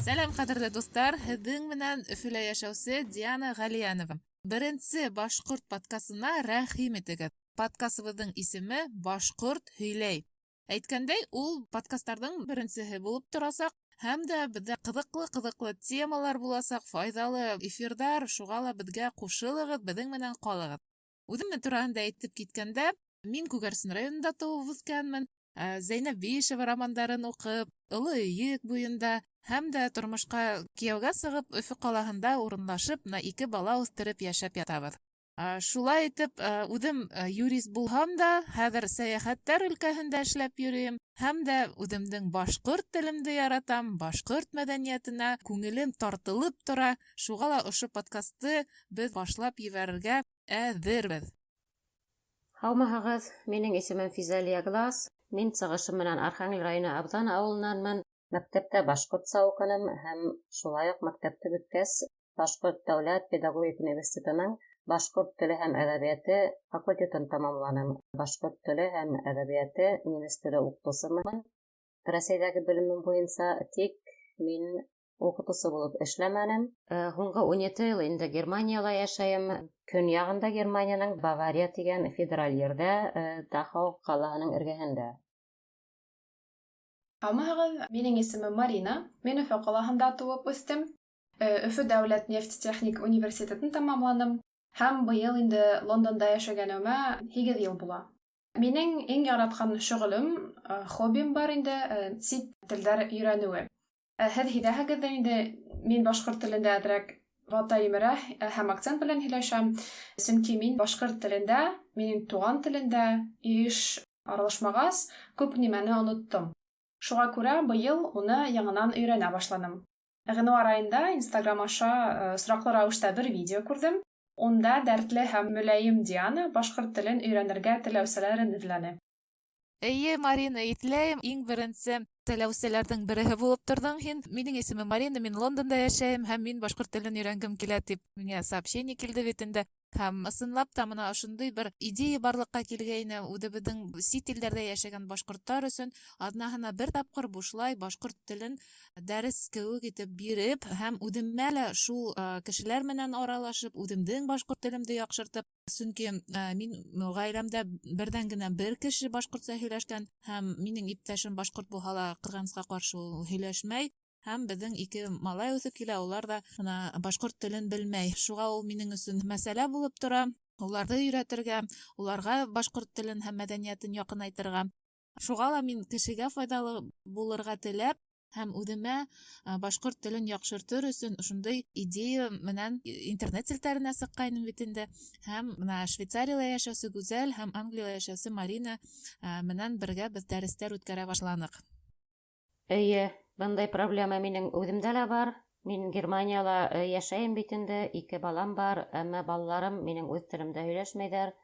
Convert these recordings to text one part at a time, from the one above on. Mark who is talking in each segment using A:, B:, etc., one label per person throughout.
A: Сәлам, кадерле дуслар, һеҙҙең менән Өфөлә йәшәүсе Диана Ғәлиәнова. Беренсе башҡорт подкастына рәхим итегеҙ. Подкастыбыҙҙың исеме «Башҡорт һөйләй». Әйткәндәй, ул подкасттарҙың беренсеһе булып торасаҡ, һәм дә беҙҙә ҡыҙыҡлы темалар буласаҡ, файҙалы эфирҙар, шуға ла беҙгә ҡушылығыҙ, беҙҙең менән ҡалығыҙ. Үҙем тураһында әйтеп киткәндә, мин Күгәрсен районында тыуып үҫкәнмен. Зәйнәб Биишева романдарын уҡып, Оло Өйөк буйында һәм дә тормошҡа кейәүгә сығып, Өфө ҡалаһында урынлашып, 2 бала үҫтереп йәшәп ятабыҙ. Шулай итеп, үҙем юрист булһам да, хәҙер сәйәхәттәр өлкәһендә эшләп йөрөйөм, һәм дә үҙемдең башҡорт телемде яратам, башҡорт мәҙәниәтенә күңелем тартылып тора. Шуға ла ошо подкастты беҙ башлап ебәрергә әҙербеҙ.
B: Һаумыһығыҙ, минең исемем Физалия Глаз. Мин сығышым менән Архангель районы Абҙан ауылынанмын. Мәктәптә башҡортса уҡыным һәм шулай уҡ мәктәпте бөткәс, Башҡорт дәүләт педагогик университетының башҡорт теле һәм әҙәбиәте факультетын тамамланым. Башҡорт теле һәм әҙәбиәте немец теле уҡытыусымын. Рәсәйҙәге белемем буйынса, тик мин уҡытыусы булып эшләмәнем. Һуңғы 17 йыл инде Германияла йәшәйем. Көньяғында Германияның Бавария тигән федераль ерҙә, Дахау ҡалаһының эргәһендә.
C: Һаумыһығыҙ, минең исемем Марина. Мин Өфө ҡалаһында тыуып үҫтем. Өфө дәүләт нефтетехник университетын тамамланым һәм быйыл инде Лондонда йәшәгәнемә 8 йыл була. Минең иң яратҡан шөғөлөм, хоббим бар инде, сит телдәр өйрәнеүе. Һеҙ һиҙәһегеҙ инде, мин башҡорт телендә әҙерәк вата емерә һәм акцент белән һөйләшәм, сөнки мин башҡорт телендә, минең туған телендә йыш аралашмағас, күп нимәне оноттом. Шуға күрә быйыл уны яңынан өйрәнә башланым. Ғинуар айында Instagram аша сораҡлы рәүештә бер видео күрҙем. Унда дәртле һәм мөләйем Диана башҡорт телен өйрәнергә теләүселәрен эҙләне.
A: Эйе, Марина, итләйем. Иң беренсе теләүселәрҙең береһе булып торҙоң һин. Минең исемем Марина, мин Лондонда йәшәйем һәм мин башҡорт телен өйрәнгем килә тип миңә сообщение килде бит инде. Һәм ысынлап та мына ошондай бер идея барлыҡҡа килгәйне. Үҙебеҙҙең сит илдәрҙә йәшәгән башҡорттар өсөн аҙнаһына бер тапҡыр бушлай башҡорт телен дәрес кеүек итеп биреп һәм үҙемә лә шул кешеләр менән аралашып, үҙемдең башҡорт телемде яҡшыртып, сөнки мин ғаиләмдә берҙән генә бер кеше башҡортса һөйләшкән һәм минең иптәшем башҡорт булһа ла ҡыҙғанысҡа ҡаршы һөйләшмәй. Һәм беҙҙең 2 малай үҫеп килә, улар да башҡорт телен белмәй. Шуға ул минең өсөн мәсьәлә булып тора. Уларҙы өйрәтергә, уларға башҡорт телен һәм мәҙәниәтен яҡынайтырға. Шуға ла мин кешегә файҙалы булырға теләп һәм үҙемә башҡорт телен яҡшыртыр өсөн ошондай идея менән интернет селтәренә сыҡҡайным бит инде. Һәм Швейцарияла йәшәүсе Гүзәл һәм Англияла йәшәүсе Марина менән бергә беҙ дәрестәр үткәрә башланыҡ.
B: Эйе, бындай проблема минең үҙемдә лә бар. Мин Германияла йәшәйем бит инде, 2 балам бар, әммә балаларым минең үҙ телемдә һөйләшмәйҙәр,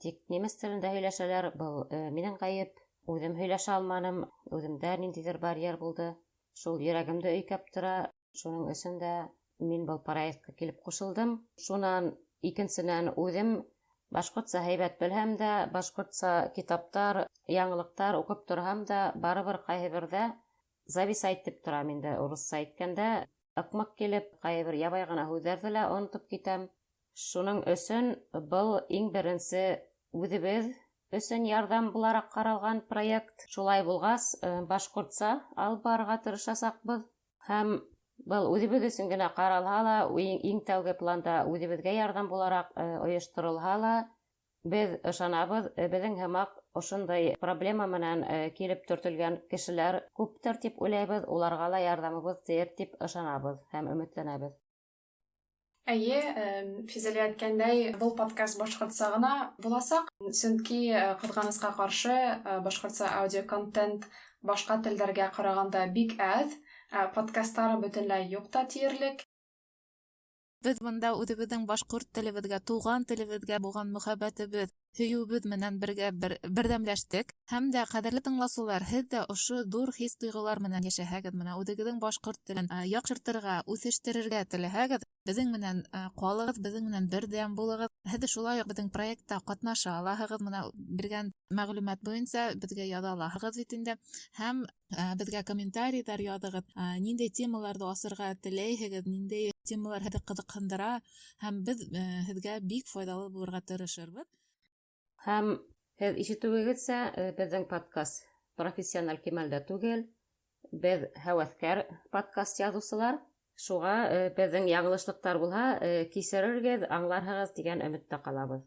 B: тик немец телендә һөйләшәләр. Был минең ғәйеп. Үҙем һөйләшә алманым, үҙемдә ниндәйҙер барьер булды. Шул йөрәгемде өйкәп тора. Шуның өсөн дә мин был проектка килеп ҡушылдым. Шунан икенсенән үҙем башҡортса һәйбәт белһәм дә, башҡортса китаптар, яңылыҡтар уҡып торһам да, барыбер ҡайһы берҙә зависать тип торам инде. Урысса әйткәндә, ыҡмыҡ килеп, ҡайһы бер ябай ғына һүҙҙәрҙе лә онотоп китәм. Шуның өсөн был иң беренсе үҙебеҙ өсөн ярҙам булараҡ ҡаралған проект. Шулай булғас, башҡортса алып барырға тырышасаҡбыҙ. Һәм был үҙебеҙ өсөн генә ҡаралһа ла, иң тәүге планда үҙебеҙгә ярҙам булараҡ ойошторолһа ла, беҙ ышанабыҙ, беҙҙең һымаҡ ошондай проблема менән килеп төртөлгән кешеләр күптер тип уйлайбыҙ, уларға ла ярҙамыбыҙ тейер тип ышанабыҙ һәм өмөтләнәбеҙ.
C: Әйе, Физалия әйткәндәй, был подкаст башҡортса ғына буласаҡ, сөнки ҡыҙғанысҡа ҡаршы башҡортса аудиоконтент башҡа телдәргә ҡарағанда бик әҙ, подкасттары бөтөнләй юҡ та тиерлек.
A: Беҙ бында үҙебеҙҙең башҡорт телебеҙгә, туған телебеҙгә булған мөхәббәтебеҙ, һөйөүбеҙ менән бергә берҙәмләштек. Һәм дә ҡәҙерле тыңлаусылар, һеҙ дә ошо ҙур хис-тойғолар менән йәшәһәгеҙ, менә үҙегеҙҙең башҡорт телен яҡшыртырға, үҫештерергә теләһәгеҙ, Безнең менән калыгыз, безнең менән бердәм булыгыз. Һез дә шулай ук безнең проектта катнаша алаһыгыз. Менә биргән мәгълүмат буенча безгә яза алаһыгыз бит инде. Һәм безгә комментарийлар языгыз. Ниндәй темаларда асырга теләйһегез, ниндәй темалар һезне кызыксындыра, һәм без һезгә бик файдалы булырга тырышырбыз.
B: Һәм һеҙ ишетеүегеҙсә, беҙҙең подкаст профессиональ кимәлдә түгел. Беҙ һәүәҫкәр подкаст яҙыусылар. Шуға беҙҙең яңылышлыҡтар булһа, кисеререгеҙ, аңларһығыҙ тигән өмөттә ҡалабыҙ.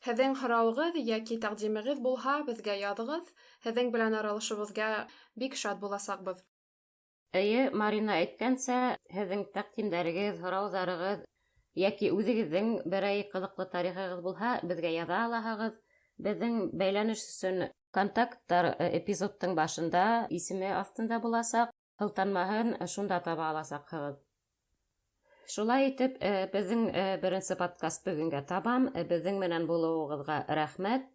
C: Һеҙҙең һорауығыҙ йәки тәҡдимегеҙ булһа, беҙгә яҙығыҙ. Һеҙҙең белән аралашыуыбыҙға бик шат буласаҡбыҙ.
B: Эйе, Марина әйткәнсә, һеҙҙең тәҡдимдәрегеҙ, һорауҙарығыҙ йәки үҙегеҙҙең берәй ҡыҙыҡлы тарихығыҙ булһа, беҙгә яҙа алаһығыҙ. Беҙҙең бәйләнеш өсөн контакттар эпизодтың башында, исеме аҫтында буласаҡ. Һылтанмаһын, шунда таба аласаҡһығыҙ. Шулай итеп, беҙҙең беренсе подкаст бөгөнгә табам. Беҙҙең менән булыуығыҙға рәхмәт.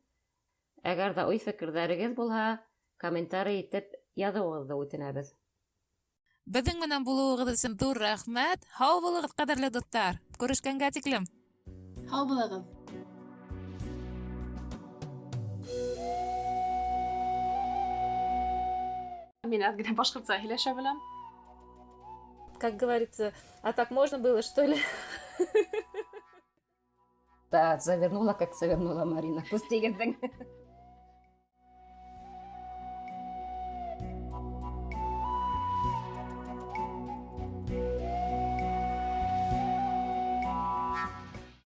B: Әгәр ҙә уй-фекерҙәрегеҙ булһа, комментарий итеп яҙыуығыҙҙы үтенәбеҙ.
A: Безнең менән булыуығыҙ өсөн ҙур рәхмәт. Һау булығыҙ, ҡәҙерле дуҫтар. Күрешкәнгә тиклем.
C: Һау булығыҙ. Мин әҙ генә башҡортса һөйләшә беләм.
A: Как говорится, а так можно было, что ли?
B: Да, завернула, как завернула Марина. Күстегеҙҙең.